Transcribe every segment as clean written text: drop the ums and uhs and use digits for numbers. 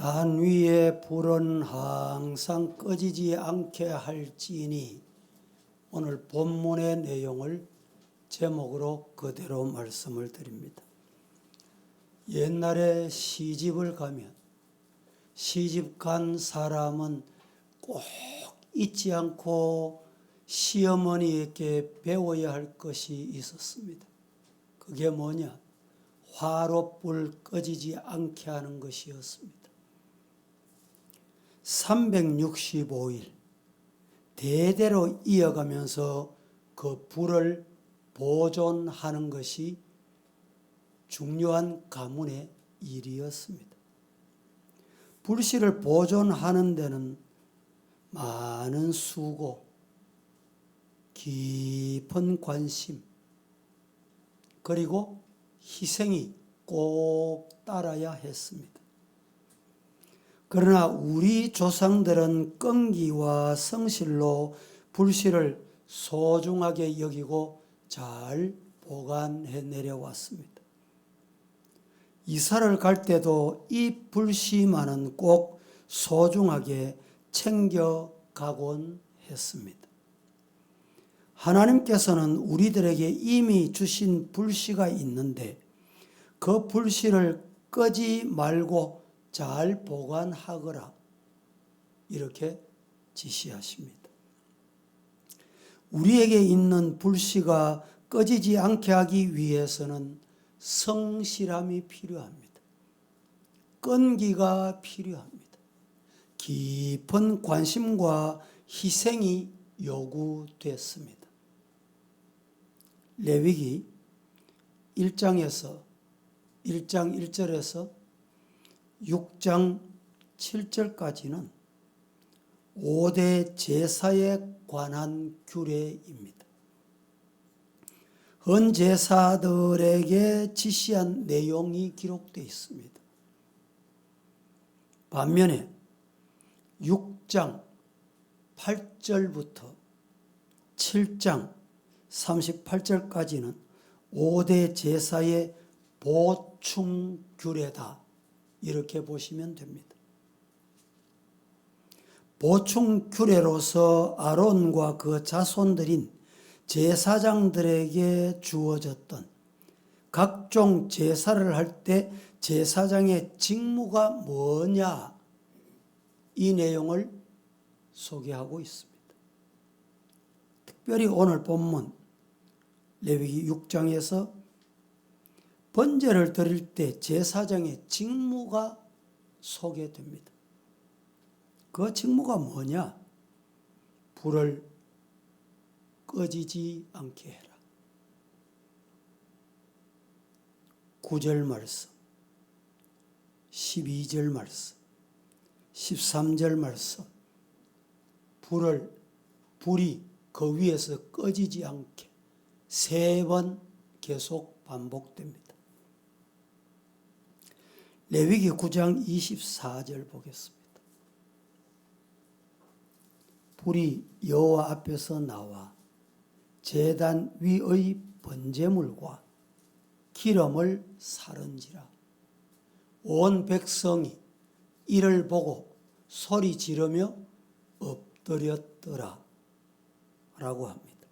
단 위에 불은 항상 꺼지지 않게 할지니, 오늘 본문의 내용을 제목으로 그대로 말씀을 드립니다. 옛날에 시집을 가면 시집 간 사람은 꼭 잊지 않고 시어머니에게 배워야 할 것이 있었습니다. 그게 뭐냐? 화롯불 꺼지지 않게 하는 것이었습니다. 365일 대대로 이어가면서 그 불을 보존하는 것이 중요한 가문의 일이었습니다. 불씨를 보존하는 데는 많은 수고, 깊은 관심, 그리고 희생이 꼭 따라야 했습니다. 그러나 우리 조상들은 끈기와 성실로 불씨를 소중하게 여기고 잘 보관해 내려왔습니다. 이사를 갈 때도 이 불씨만은 꼭 소중하게 챙겨가곤 했습니다. 하나님께서는 우리들에게 이미 주신 불씨가 있는데 그 불씨를 끄지 말고 잘 보관하거라, 이렇게 지시하십니다. 우리에게 있는 불씨가 꺼지지 않게 하기 위해서는 성실함이 필요합니다. 끈기가 필요합니다. 깊은 관심과 희생이 요구됐습니다. 레위기 1장 1절에서 6장 7절까지는 5대 제사에 관한 규례입니다. 헌제사들에게 지시한 내용이 기록되어 있습니다. 반면에 6장 8절부터 7장 38절까지는 5대 제사의 보충 규례다, 이렇게 보시면 됩니다. 보충 규례로서 아론과 그 자손들인 제사장들에게 주어졌던 각종 제사를 할 때 제사장의 직무가 뭐냐, 이 내용을 소개하고 있습니다. 특별히 오늘 본문 레위기 6장에서 번제를 드릴 때 제사장의 직무가 소개됩니다. 그 직무가 뭐냐? 불을 꺼지지 않게 해라. 9절 말씀, 12절 말씀, 13절 말씀, 불이 그 위에서 꺼지지 않게 3번 계속 반복됩니다. 레위기 9장 24절 보겠습니다. 불이 여호와 앞에서 나와 제단 위의 번제물과 기름을 사른지라. 온 백성이 이를 보고 소리 지르며 엎드렸더라, 라고 합니다.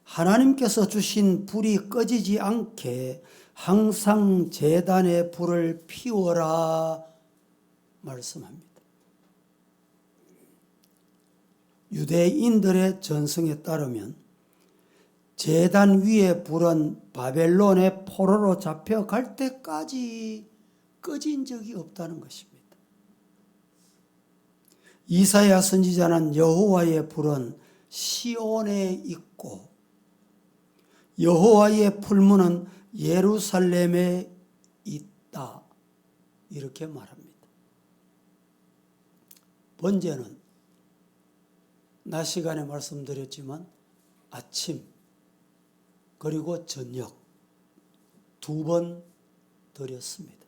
하나님께서 주신 불이 꺼지지 않게 항상 제단에 불을 피워라 말씀합니다. 유대인들의 전승에 따르면 제단 위에 불은 바벨론의 포로로 잡혀갈 때까지 꺼진 적이 없다는 것입니다. 이사야 선지자는 여호와의 불은 시온에 있고 여호와의 풀무는 예루살렘에 있다, 이렇게 말합니다. 번제는 낮 시간에 말씀드렸지만 아침 그리고 저녁 2번 드렸습니다.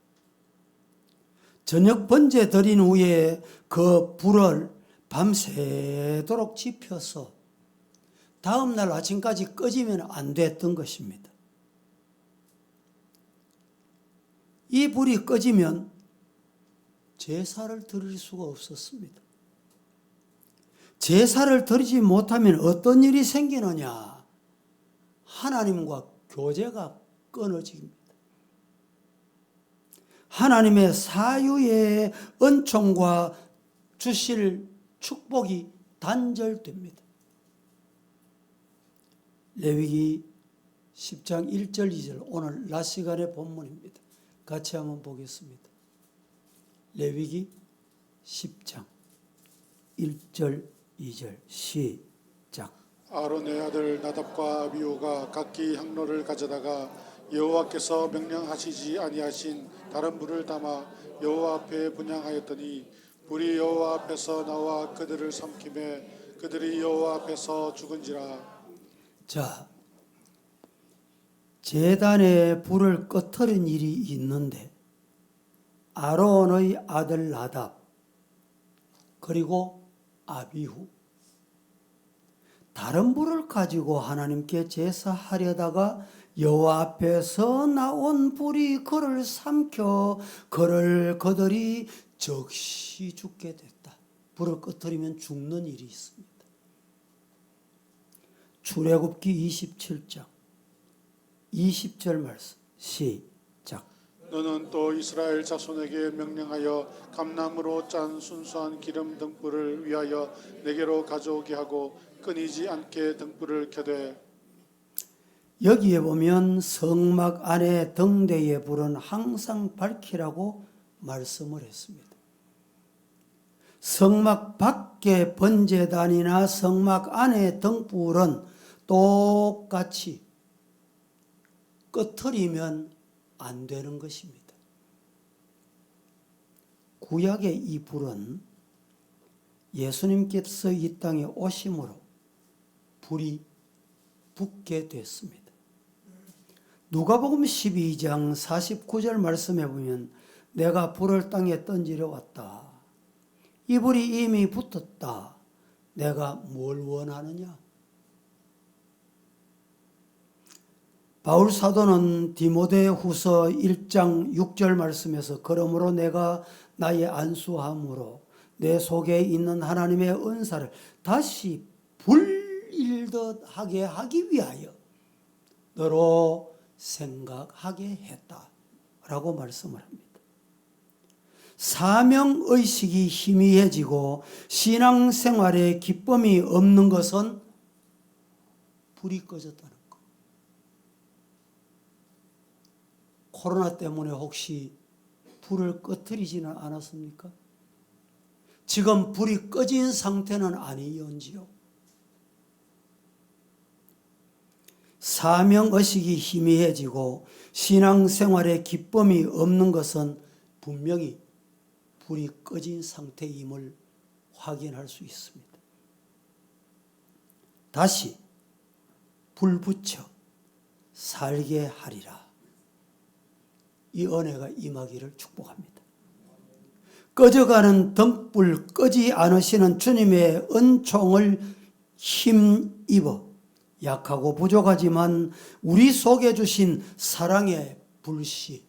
저녁 번제 드린 후에 그 불을 밤새도록 지펴서 다음날 아침까지 꺼지면 안 됐던 것입니다. 이 불이 꺼지면 제사를 드릴 수가 없었습니다. 제사를 드리지 못하면 어떤 일이 생기느냐? 하나님과 교제가 끊어집니다. 하나님의 사유의 은총과 주실 축복이 단절됩니다. 레위기 10장 1절 2절 오늘 낮 시간의 본문입니다. 같이 한번 보겠습니다. 레위기 10장 1절 2절 시작. 아론의 아들 나답과 아비후가 각기 향로를 가져다가 여호와께서 명령하시지 아니하신 다른 불을 담아 여호와 앞에 분향하였더니 불이 여호와 앞에서 나와 그들을 삼키매 그들이 여호와 앞에서 죽은지라. 자, 제단에 불을 꺼트린 일이 있는데 아론의 아들 나답 그리고 아비후 다른 불을 가지고 하나님께 제사하려다가 여호와 앞에서 나온 불이 그를 삼켜 그들이 즉시 죽게 됐다. 불을 꺼트리면 죽는 일이 있습니다. 출애굽기 27장 20절 말씀 시작. 너는 또 이스라엘 자손에게 명령하여 감나무로 짠 순수한 기름 등불을 위하여 내게로 가져오게 하고 끊이지 않게 등불을 켜되. 여기에 보면 성막 안에 등대의 불은 항상 밝히라고 말씀을 했습니다. 성막 밖에 번제단이나 성막 안에 등불은 똑같이 꺼트리면 안 되는 것입니다. 구약의 이 불은 예수님께서 이 땅에 오심으로 불이 붙게 됐습니다. 누가복음 12장 49절 말씀에 보면 내가 불을 땅에 던지려 왔다. 이 불이 이미 붙었다. 내가 뭘 원하느냐? 바울 사도는 디모데후서 1장 6절 말씀에서 그러므로 내가 나의 안수함으로 내 속에 있는 하나님의 은사를 다시 불일듯 하게 하기 위하여 너로 생각하게 했다라고 말씀을 합니다. 사명의식이 희미해지고 신앙생활에 기쁨이 없는 것은 불이 꺼졌다는 것. 코로나 때문에 혹시 불을 꺼뜨리지는 않았습니까? 지금 불이 꺼진 상태는 아니온지요. 사명의식이 희미해지고 신앙생활에 기쁨이 없는 것은 분명히 불이 꺼진 상태임을 확인할 수 있습니다. 다시 불 붙여 살게 하리라. 이 은혜가 임하기를 축복합니다. 꺼져가는 등불 끄지 않으시는 주님의 은총을 힘입어 약하고 부족하지만 우리 속에 주신 사랑의 불씨,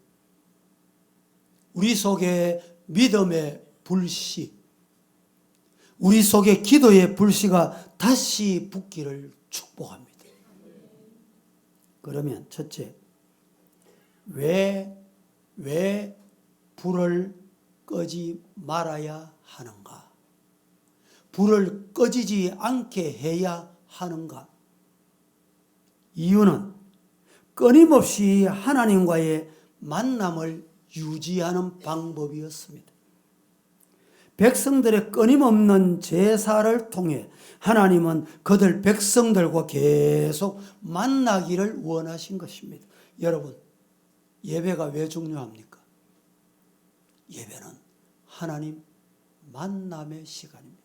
우리 속에 믿음의 불씨, 우리 속에 기도의 불씨가 다시 붙기를 축복합니다. 그러면 첫째, 왜 불을 끄지 말아야 하는가? 불을 꺼지지 않게 해야 하는가? 이유는 끊임없이 하나님과의 만남을 유지하는 방법이었습니다. 백성들의 끊임없는 제사를 통해 하나님은 그들 백성들과 계속 만나기를 원하신 것입니다. 여러분, 예배가 왜 중요합니까? 예배는 하나님 만남의 시간입니다.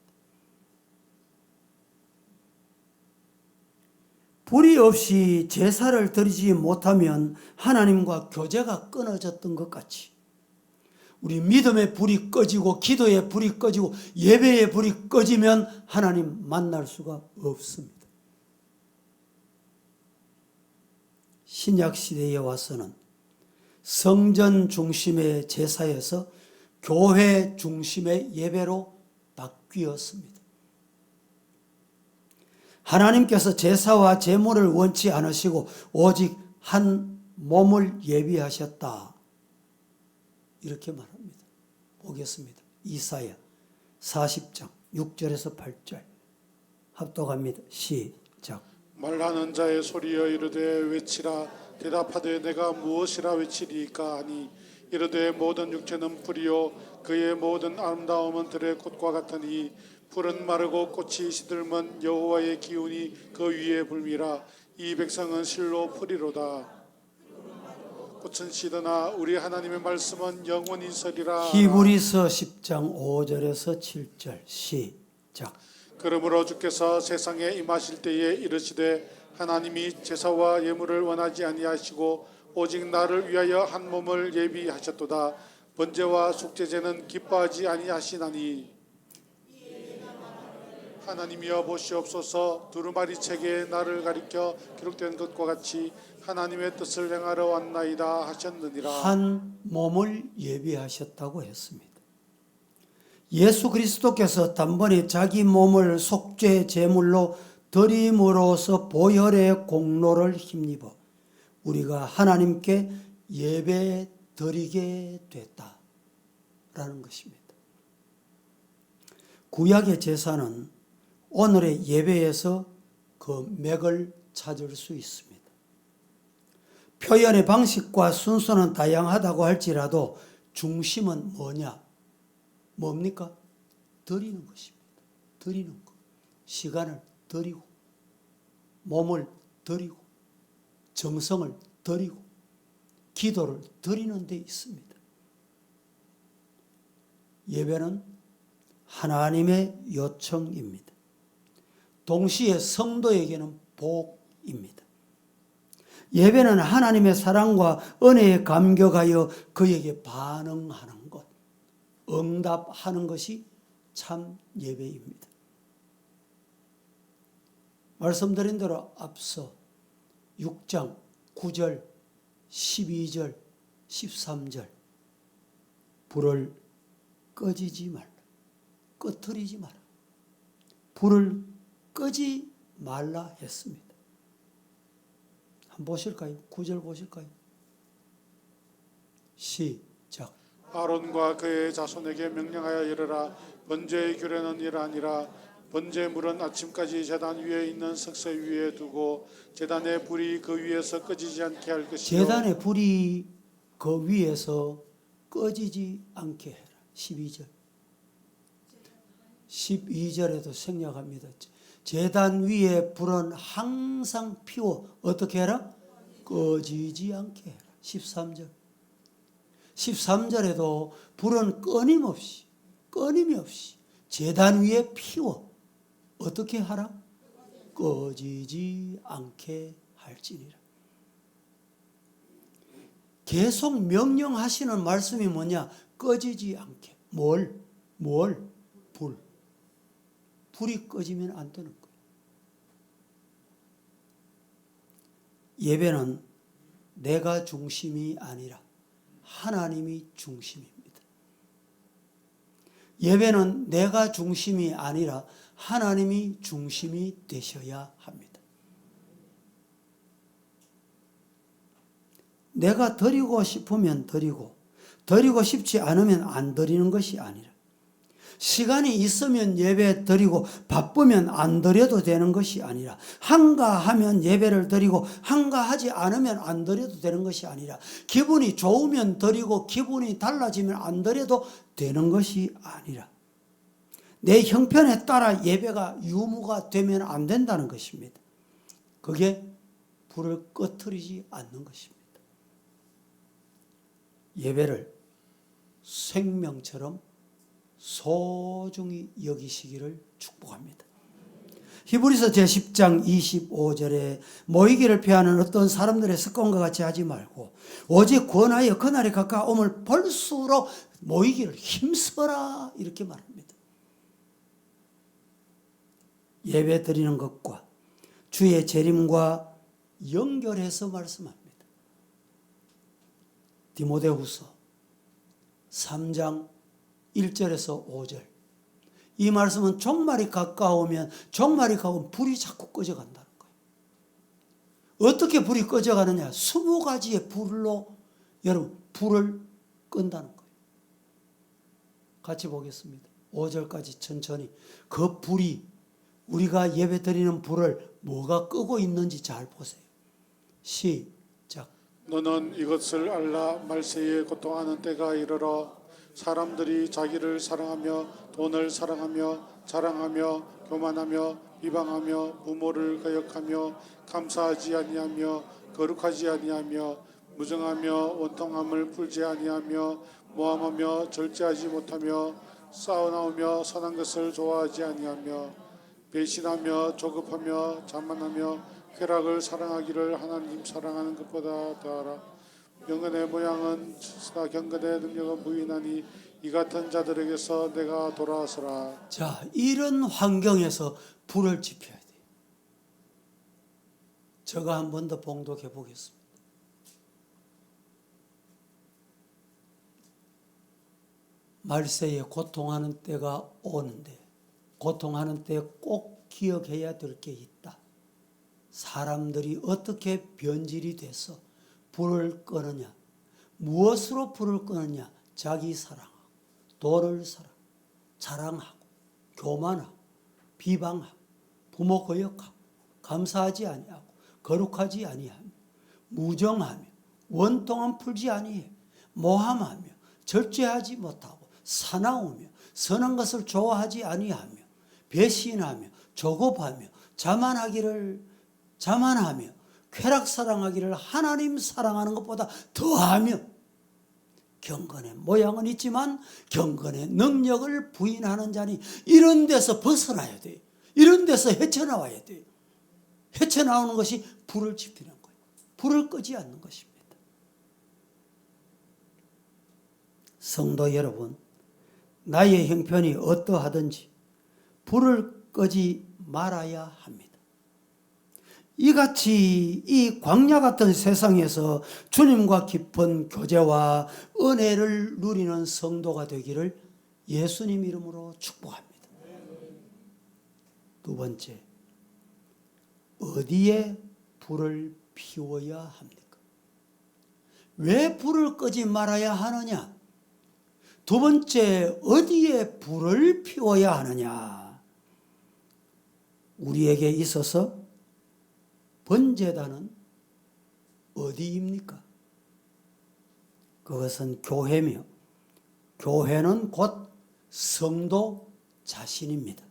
불이 없이 제사를 드리지 못하면 하나님과 교제가 끊어졌던 것 같이 우리 믿음의 불이 꺼지고 기도의 불이 꺼지고 예배의 불이 꺼지면 하나님 만날 수가 없습니다. 신약 시대에 와서는 성전 중심의 제사에서 교회 중심의 예배로 바뀌었습니다. 하나님께서 제사와 제물을 원치 않으시고 오직 한 몸을 예비하셨다. 이렇게 말합니다. 보겠습니다. 이사야 40장 6절에서 8절 합독합니다. 시작. 말하는 자의 소리여 이르되 외치라. 대답하되 내가 무엇이라 외치리까 하니 이르되 모든 육체는 풀이요 그의 모든 아름다움은 들의 꽃과 같으니 풀은 마르고 꽃이 시들면 여호와의 기운이 그 위에 불미라. 이 백성은 실로 풀이로다. 꽃은 시드나 우리 하나님의 말씀은 영원히 서리라. 히브리서 10장 5절에서 7절 시작. 그러므로 주께서 세상에 임하실 때에 이르시되 하나님이 제사와 예물을 원하지 아니하시고 오직 나를 위하여 한 몸을 예비하셨도다. 번제와 속죄제는 기뻐하지 아니하시나니 하나님이여 보시옵소서. 두루마리 책에 나를 가리켜 기록된 것과 같이 하나님의 뜻을 행하러 왔나이다 하셨느니라. 한 몸을 예비하셨다고 했습니다. 예수 그리스도께서 단번에 자기 몸을 속죄 제물로 드림으로써 보혈의 공로를 힘입어 우리가 하나님께 예배 드리게 됐다라는 것입니다. 구약의 제사는 오늘의 예배에서 그 맥을 찾을 수 있습니다. 표현의 방식과 순서는 다양하다고 할지라도 중심은 뭐냐? 뭡니까? 드리는 것입니다. 드리는 것. 시간을 드리고, 몸을 드리고, 정성을 드리고, 기도를 드리는 데 있습니다. 예배는 하나님의 요청입니다. 동시에 성도에게는 복입니다. 예배는 하나님의 사랑과 은혜에 감격하여 그에게 반응하는 것, 응답하는 것이 참 예배입니다. 말씀드린 대로 앞서 6장 9절, 12절, 13절 불을 꺼지지 말라, 꺼트리지 마라, 불을 끄지 말라 했습니다. 한번 보실까요? 9절 보실까요? 시작. 아론과 그의 자손에게 명령하여 이르라. 번제의 규례는 이러하니라. 번제물은 아침까지 제단 위에 있는 석쇠 위에 두고 제단의 불이 그 위에서 꺼지지 않게 할 것이요. 제단의 불이 그 위에서 꺼지지 않게 해라. 12절. 12절에도 생략합니다. 제단 위에 불은 항상 피워 어떻게 해라? 꺼지지 않게 해라. 13절. 13절에도 불은 끊임이 없이 제단 위에 피워 어떻게 하라? 꺼지지 않게 할지니라. 계속 명령하시는 말씀이 뭐냐? 꺼지지 않게. 뭘? 불. 불이 꺼지면 안 되는 거예요. 예배는 내가 중심이 아니라 하나님이 중심입니다. 예배는 내가 중심이 아니라 하나님이 중심이 되셔야 합니다. 내가 드리고 싶으면 드리고 싶지 않으면 안 드리는 것이 아니라 시간이 있으면 예배 드리고 바쁘면 안 드려도 되는 것이 아니라 한가하면 예배를 드리고 한가하지 않으면 안 드려도 되는 것이 아니라 기분이 좋으면 드리고 기분이 달라지면 안 드려도 되는 것이 아니라 내 형편에 따라 예배가 유무가 되면 안 된다는 것입니다. 그게 불을 꺼트리지 않는 것입니다. 예배를 생명처럼 소중히 여기시기를 축복합니다. 히브리서 제10장 25절에 모이기를 피하는 어떤 사람들의 습관과 같이 하지 말고 오직 권하여 그날이 가까움을 볼수록 모이기를 힘써라 이렇게 말합니다. 예배 드리는 것과 주의 재림과 연결해서 말씀합니다. 디모데후서 3장 1절에서 5절. 이 말씀은 종말이 가까우면 불이 자꾸 꺼져간다는 거예요. 어떻게 불이 꺼져가느냐? 20가지의 불로 여러분 불을 끈다는 거예요. 같이 보겠습니다. 5절까지 천천히. 그 불이 우리가 예배 드리는 불을 뭐가 끄고 있는지 잘 보세요. 시작. 너는 이것을 알라. 말세에 고통하는 때가 이르러 사람들이 자기를 사랑하며 돈을 사랑하며 자랑하며 교만하며 비방하며 부모를 거역하며 감사하지 아니하며 거룩하지 아니하며 무정하며 원통함을 풀지 아니하며 모함하며 절제하지 못하며 싸워나오며 선한 것을 좋아하지 아니하며 배신하며 조급하며 자만하며 쾌락을 사랑하기를 하나님 사랑하는 것보다 더하라. 경건의 모양은 스나 경건의 능력은 부인하니 이 같은 자들에게서 내가 돌아서라. 자, 이런 환경에서 불을 지펴야 돼요. 제가 한 번 더 봉독해 보겠습니다. 말세에 고통하는 때가 오는데 고통하는 때 꼭 기억해야 될 게 있다. 사람들이 어떻게 변질이 돼서 불을 끄느냐? 무엇으로 불을 끄느냐? 자기 사랑하고 돈을 자랑하고 교만하고 비방하고 부모 거역하고 감사하지 아니하고 거룩하지 아니하며 무정하며 원통함 풀지 아니해 모함하며 절제하지 못하고 사나우며 선한 것을 좋아하지 아니하며 배신하며 조급하며 자만하며 쾌락 사랑하기를 하나님 사랑하는 것보다 더하며 경건의 모양은 있지만 경건의 능력을 부인하는 자니 이런 데서 벗어나야 돼요. 이런 데서 헤쳐나와야 돼요. 헤쳐나오는 것이 불을 지피는 거예요. 불을 끄지 않는 것입니다. 성도 여러분, 나의 형편이 어떠하든지 불을 끄지 말아야 합니다. 이같이 이 광야 같은 세상에서 주님과 깊은 교제와 은혜를 누리는 성도가 되기를 예수님 이름으로 축복합니다. 두 번째, 어디에 불을 피워야 합니까? 왜 불을 끄지 말아야 하느냐? 두 번째, 어디에 불을 피워야 하느냐? 우리에게 있어서 번제단은 어디입니까? 그것은 교회며 교회는 곧 성도 자신입니다.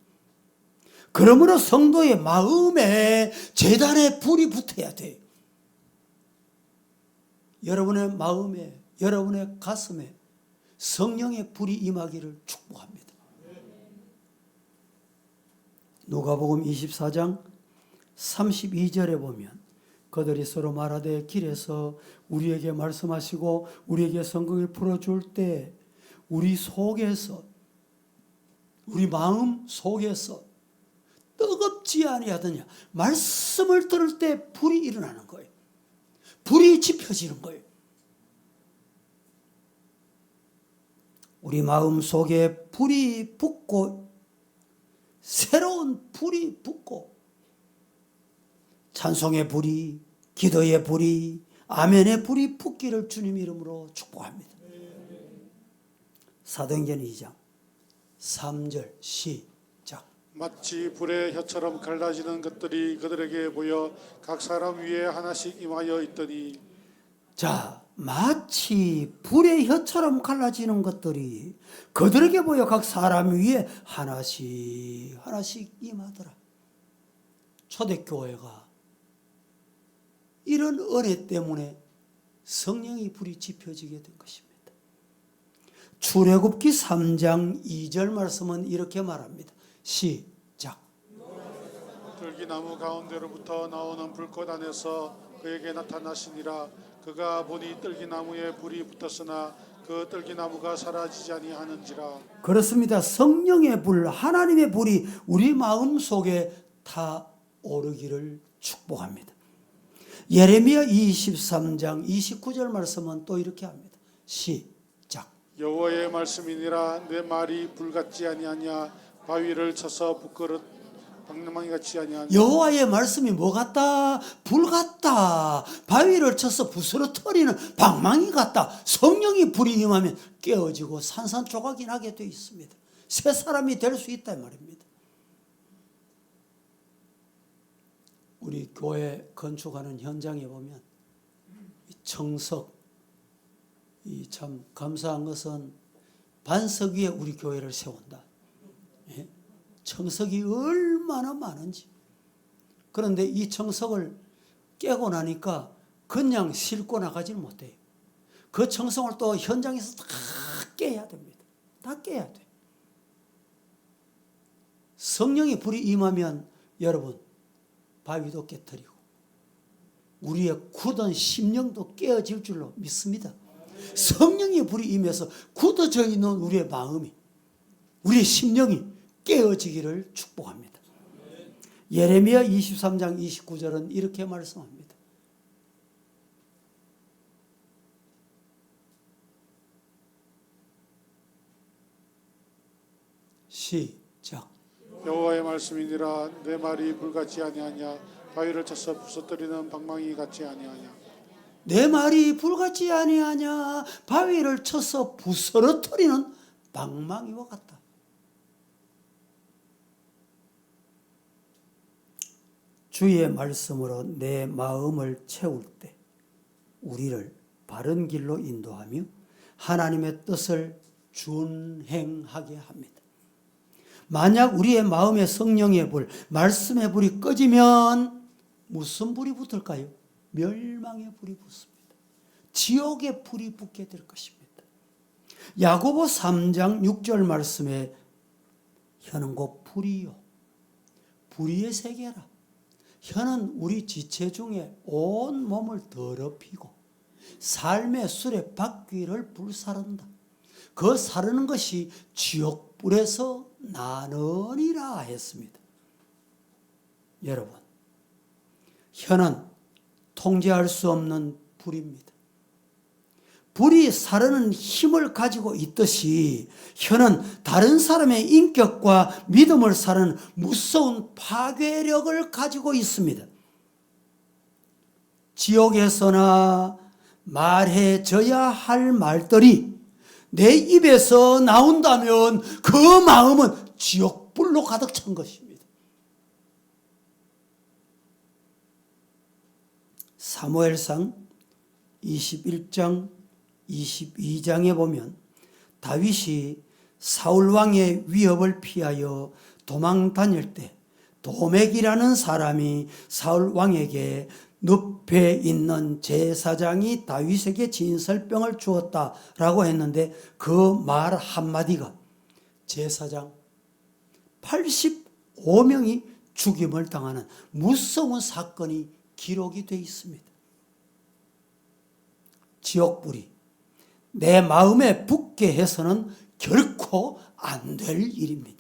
그러므로 성도의 마음에 제단에 불이 붙어야 돼요. 여러분의 마음에, 여러분의 가슴에 성령의 불이 임하기를 축복합니다. 누가복음 24장 32절에 보면 그들이 서로 말하되 길에서 우리에게 말씀하시고 우리에게 성경을 풀어줄 때 우리 속에서 우리 마음 속에서 뜨겁지 아니하더냐. 말씀을 들을 때 불이 일어나는 거예요. 불이 지펴지는 거예요. 우리 마음 속에 불이 붙고 새로운 불이 붙고 찬송의 불이, 기도의 불이, 아멘의 불이 붙기를 주님 이름으로 축복합니다. 사도행전 2장 3절 시작. 마치 불의 혀처럼 갈라지는 것들이 그들에게 보여 각 사람 위에 하나씩 임하여 있더니. 자, 마치 불의 혀처럼 갈라지는 것들이 그들에게 보여 각 사람 위에 하나씩 임하더라. 초대교회가 이런 은혜 때문에 성령의 불이 지펴지게 된 것입니다. 출애굽기 3장 2절 말씀은 이렇게 말합니다. 시작. 들기나무 가운데로부터 나오는 불꽃 안에서 그에게 나타나시니라. 그가 보니 들기나무에 불이 붙었으나 그 들기나무가 사라지지 아니하는지라. 그렇습니다. 성령의 불, 하나님의 불이 우리 마음 속에 다 오르기를 축복합니다. 예레미야 23장 29절 말씀은 또 이렇게 합니다. 시작. 여호와의 말씀이니라. 내 말이 불같지 아니하냐. 바위를 쳐서 부끄러 방망이 같지 아니하냐. 여호와의 말씀이 뭐 같다? 불 같다. 바위를 쳐서 부스러뜨리는 방망이 같다. 성령이 불이 임하면 깨어지고 산산조각이 나게 되어 있습니다. 새 사람이 될 수 있다 이 말입니다. 우리 교회 건축하는 현장에 보면 청석, 이 참 감사한 것은 반석 위에 우리 교회를 세운다. 예? 청석이 얼마나 많은지. 그런데 이 청석을 깨고 나니까 그냥 싣고 나가지는 못해요. 그 청석을 또 현장에서 다 깨야 됩니다. 다 깨야 돼. 성령의 불이 임하면 여러분 바위도 깨트리고 우리의 굳은 심령도 깨어질 줄로 믿습니다. 성령의 불이 임해서 굳어져 있는 우리의 마음이, 우리의 심령이 깨어지기를 축복합니다. 예레미야 23장 29절은 이렇게 말씀합니다. 시작. 여호와의 말씀이니라. 내 말이 불같지 아니하냐. 바위를 쳐서 부서뜨리는 방망이 같지 아니하냐. 내 말이 불같지 아니하냐. 바위를 쳐서 부스러뜨리는 방망이와 같다. 주의 말씀으로 내 마음을 채울 때 우리를 바른 길로 인도하며 하나님의 뜻을 준행하게 합니다. 만약 우리의 마음에 성령의 불, 말씀의 불이 꺼지면 무슨 불이 붙을까요? 멸망의 불이 붙습니다. 지옥의 불이 붙게 될 것입니다. 야고보 3장 6절 말씀에 혀는 곧 불이요 불의의 세계라. 혀는 우리 지체 중에 온 몸을 더럽히고 삶의 술의 바퀴를 불사른다. 그 사르는 것이 지옥불에서 나느니라 했습니다. 여러분, 혀는 통제할 수 없는 불입니다. 불이 사르는 힘을 가지고 있듯이 혀는 다른 사람의 인격과 믿음을 사르는 무서운 파괴력을 가지고 있습니다. 지옥에서나 말해져야 할 말들이 내 입에서 나온다면 그 마음은 지옥불로 가득 찬 것입니다. 사무엘상 21장 22장에 보면 다윗이 사울 왕의 위협을 피하여 도망 다닐 때 도맥이라는 사람이 사울 왕에게 늪에 있는 제사장이 다윗에게 진설병을 주었다라고 했는데 그 말 한마디가 제사장 85명이 죽임을 당하는 무서운 사건이 기록이 되어 있습니다. 지옥불이 내 마음에 붙게 해서는 결코 안 될 일입니다.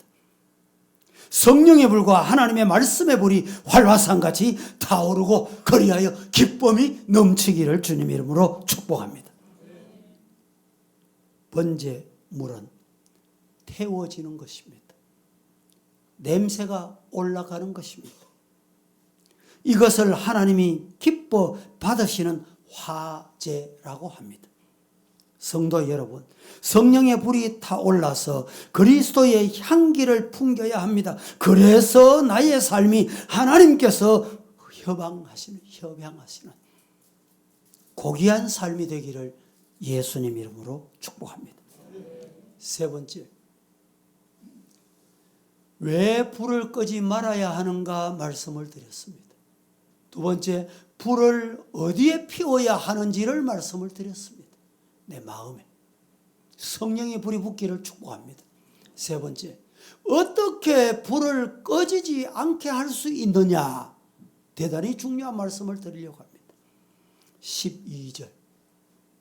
성령의 불과 하나님의 말씀의 불이 활화산같이 타오르고 그리하여 기쁨이 넘치기를 주님 이름으로 축복합니다. 번제물은 태워지는 것입니다. 냄새가 올라가는 것입니다. 이것을 하나님이 기뻐 받으시는 화제라고 합니다. 성도 여러분, 성령의 불이 타올라서 그리스도의 향기를 풍겨야 합니다. 그래서 나의 삶이 하나님께서 협양하시는 고귀한 삶이 되기를 예수님 이름으로 축복합니다. 세 번째, 왜 불을 끄지 말아야 하는가 말씀을 드렸습니다. 두 번째, 불을 어디에 피워야 하는지를 말씀을 드렸습니다. 내 마음에 성령의 불이 붙기를 축복합니다. 세 번째, 어떻게 불을 꺼지지 않게 할 수 있느냐, 대단히 중요한 말씀을 드리려고 합니다. 12절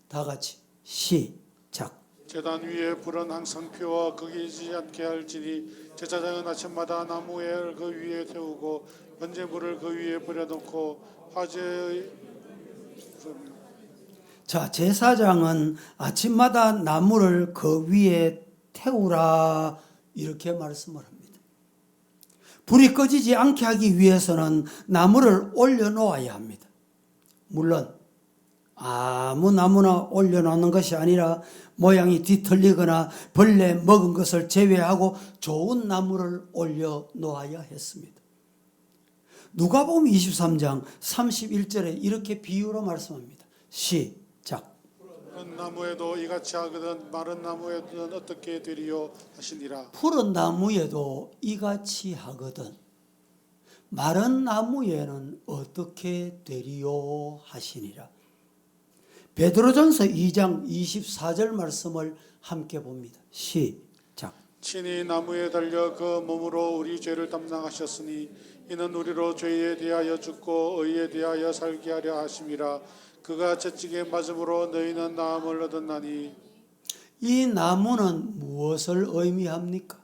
다 같이 시작. 제단 위에 불은 항상 피워 꺼지지 않게 할지니 제사장은 아침마다 나무에 그 위에 태우고 번제물을 그 위에 버려놓고 화제의 자, 제사장은 아침마다 나무를 그 위에 태우라 이렇게 말씀을 합니다. 불이 꺼지지 않게 하기 위해서는 나무를 올려놓아야 합니다. 물론 아무 나무나 올려놓는 것이 아니라 모양이 뒤틀리거나 벌레 먹은 것을 제외하고 좋은 나무를 올려놓아야 했습니다. 누가복음 23장 31절에 이렇게 비유로 말씀합니다. 시작. 푸른 나무에도 이같이 하거든 마른 나무에는 어떻게 되리요 하시니라. 푸른 나무에도 이같이 하거든 마른 나무에는 어떻게 되리요 하시니라. 베드로전서 2장 24절 말씀을 함께 봅니다. 시작. 친히 나무에 달려 그 몸으로 우리 죄를 담당하셨으니 이는 우리로 죄에 대하여 죽고 의에 대하여 살게 하려 하심이라. 그가 채찍에 맞음으로 너희는 나음을 얻었나니. 이 나무는 무엇을 의미합니까?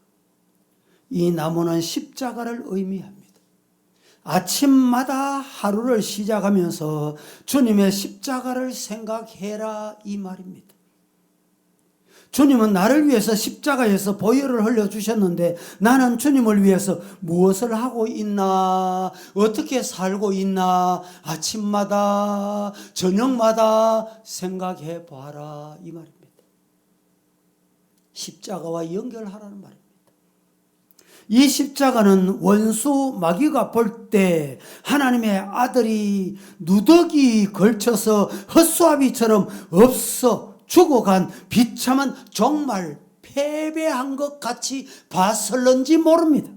이 나무는 십자가를 의미합니다. 아침마다 하루를 시작하면서 주님의 십자가를 생각해라 이 말입니다. 주님은 나를 위해서 십자가에서 보혈을 흘려주셨는데 나는 주님을 위해서 무엇을 하고 있나, 어떻게 살고 있나 아침마다 저녁마다 생각해 봐라 이 말입니다. 십자가와 연결하라는 말입니다. 이 십자가는 원수 마귀가 볼 때 하나님의 아들이 누더기 걸쳐서 헛수아비처럼 없어 죽어간 비참한 정말 패배한 것 같이 봤을런지 모릅니다.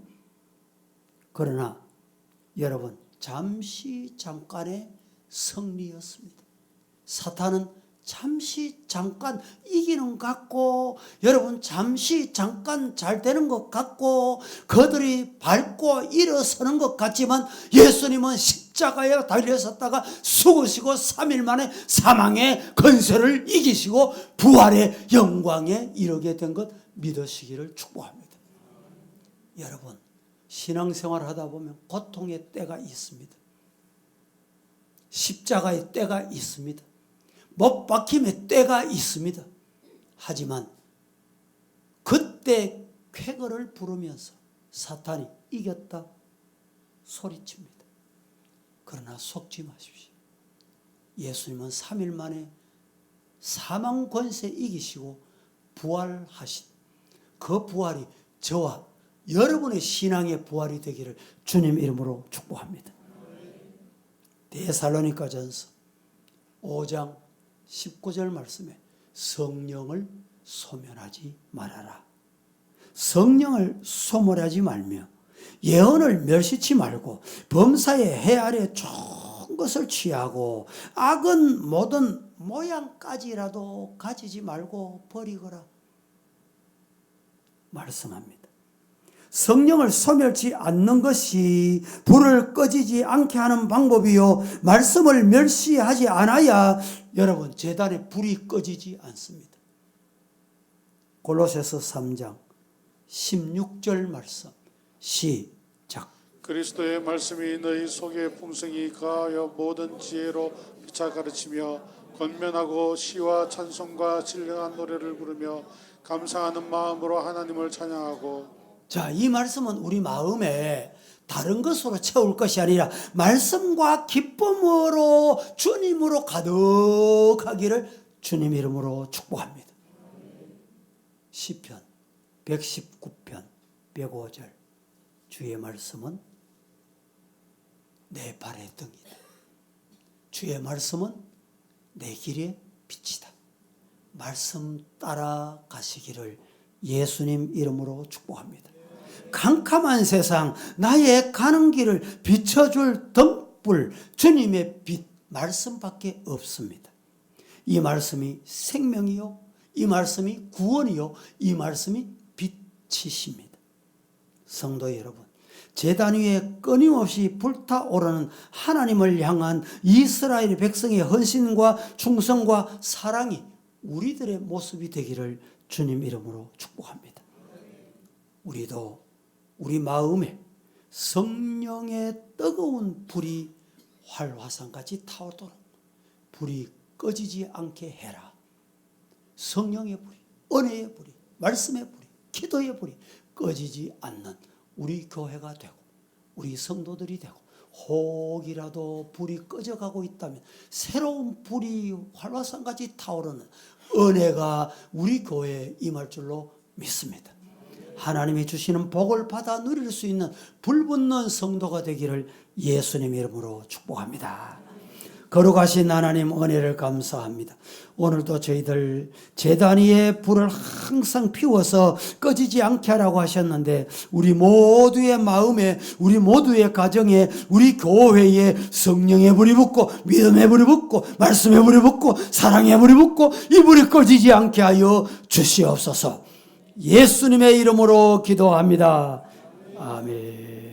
그러나 여러분 잠시 잠깐의 승리였습니다. 사탄은 잠시 잠깐 이기는 것 같고 여러분 잠시 잠깐 잘 되는 것 같고 그들이 밟고 일어서는 것 같지만 예수님은 십자가에 달려섰다가 죽으시고 3일 만에 사망의 권세를 이기시고 부활의 영광에 이르게 된 것 믿으시기를 축복합니다. 여러분 신앙생활 하다 보면 고통의 때가 있습니다. 십자가의 때가 있습니다. 못 박힘의 때가 있습니다. 하지만 그때 쾌거를 부르면서 사탄이 이겼다 소리칩니다. 그러나 속지 마십시오. 예수님은 3일 만에 사망 권세 이기시고 부활하신 그 부활이 저와 여러분의 신앙의 부활이 되기를 주님 이름으로 축복합니다. 데살로니가전서 5장 19절 말씀에 성령을 소멸하지 말아라. 성령을 소멸하지 말며 예언을 멸시치 말고 범사의 해 아래 좋은 것을 취하고 악은 모든 모양까지라도 가지지 말고 버리거라 말씀합니다. 성령을 소멸치 않는 것이 불을 꺼지지 않게 하는 방법이요 말씀을 멸시하지 않아야 여러분 제단에 불이 꺼지지 않습니다. 골로새서 3장 16절 말씀 시작. 그리스도의 말씀이 너희 속에 풍성히 가하여 모든 지혜로 피차 가르치며 권면하고 시와 찬송과 신령한 노래를 부르며 감사하는 마음으로 하나님을 찬양하고. 자, 이 말씀은 우리 마음에 다른 것으로 채울 것이 아니라 말씀과 기쁨으로 주님으로 가득하기를 주님 이름으로 축복합니다. 시편 119편 105절 주의 말씀은 내 발의 등이다. 주의 말씀은 내 길의 빛이다. 말씀 따라 가시기를 예수님 이름으로 축복합니다. 캄캄한 세상 나의 가는 길을 비춰줄 등불 주님의 빛 말씀밖에 없습니다. 이 말씀이 생명이요 이 말씀이 구원이요 이 말씀이 빛이십니다. 성도 여러분 제단 위에 끊임없이 불타오르는 하나님을 향한 이스라엘 백성의 헌신과 충성과 사랑이 우리들의 모습이 되기를 주님 이름으로 축복합니다. 우리도 우리 마음에 성령의 뜨거운 불이 활화산같이 타오도록 불이 꺼지지 않게 해라. 성령의 불이, 은혜의 불이, 말씀의 불이, 기도의 불이 꺼지지 않는 우리 교회가 되고 우리 성도들이 되고, 혹이라도 불이 꺼져가고 있다면 새로운 불이 활화산같이 타오르는 은혜가 우리 교회에 임할 줄로 믿습니다. 하나님이 주시는 복을 받아 누릴 수 있는 불붙는 성도가 되기를 예수님 이름으로 축복합니다. 거룩하신 하나님 은혜를 감사합니다. 오늘도 저희들 제단 위에 불을 항상 피워서 꺼지지 않게 하라고 하셨는데, 우리 모두의 마음에, 우리 모두의 가정에, 우리 교회에 성령의 불이 붙고 믿음의 불이 붙고 말씀의 불이 붙고 사랑의 불이 붙고 이 불이 꺼지지 않게 하여 주시옵소서. 예수님의 이름으로 기도합니다. 아멘.